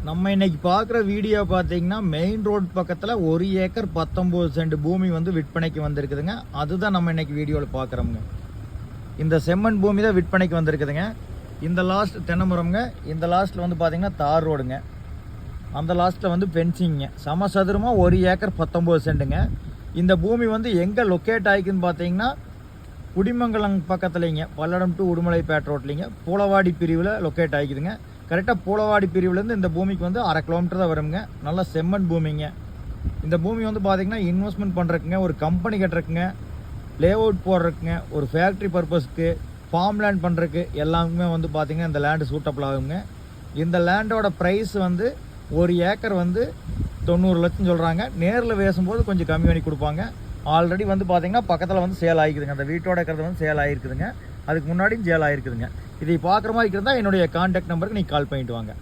நம்ம இன்னைக்கு பார்க்குற வீடியோ பார்த்தீங்கன்னா மெயின் ரோட் பக்கத்தில் 1 ஏக்கர் 19 சென்ட் பூமி வந்து விற்பனைக்கு வந்திருக்குதுங்க. அதுதான் நம்ம இன்னைக்கு வீடியோவில் பார்க்குறோமுங்க. இந்த செம்மண் பூமி தான் விற்பனைக்கு வந்திருக்குதுங்க. இந்த லாஸ்ட் தென்னைமரம்ங்க. இந்த லாஸ்ட்டில் வந்து பார்த்தீங்கன்னா தார் ரோடுங்க. அந்த லாஸ்ட்டில் வந்து ஃபென்சிங்க. சமசதுரமாக 1 ஏக்கர் 19 சென்ட்டுங்க. இந்த பூமி வந்து எங்கே லொக்கேட் ஆகிக்குன்னு பார்த்தீங்கன்னா குடிமங்கலம் பக்கத்துலேங்க, பல்லடம் டு உடுமலைப்பேட்டை ரோட்லிங்க, பூளவாடி பிரிவில் லொக்கேட் ஆகிக்குதுங்க. கரெக்டாக பூளவாடி பிரிவுலேருந்து இந்த பூமிக்கு வந்து 1/2 கிலோமீட்டர் தான் வருங்க. நல்ல செம்மண் பூமிங்க. இந்த பூமி வந்து பார்த்திங்கன்னா இன்வெஸ்ட்மெண்ட் பண்ணுறதுக்குங்க, ஒரு கம்பெனி கட்டுறதுக்குங்க, லே அவுட் போடுறதுக்குங்க, ஒரு ஃபேக்ட்ரி பர்பஸ்க்கு, ஃபார்ம் லேண்ட் பண்ணுறதுக்கு எல்லாருக்குமே வந்து பார்த்திங்கன்னா இந்த லேண்டு சூட்டபிள் ஆகுங்க. இந்த லேண்டோட ப்ரைஸ் வந்து 1 ஏக்கர் வந்து 90 லட்சம் சொல்கிறாங்க. நேரில் பேசும்போது கொஞ்சம் கம்மி பண்ணி கொடுப்பாங்க. ஆல்ரெடி வந்து பார்த்திங்கன்னா பக்கத்தில் வந்து சேல் ஆகிக்குதுங்க. அந்த வீட்டோட இருக்கிறது வந்து சேல் ஆகிருக்குதுங்க. அதுக்கு முன்னாடியும் சேல் ஆகிருக்குதுங்க. இதை பார்க்குற மாதிரி இருந்தால் என்னுடைய கான்டாக்ட் நம்பருக்கு நீங்கள் கால் பண்ணிட்டு வாங்க.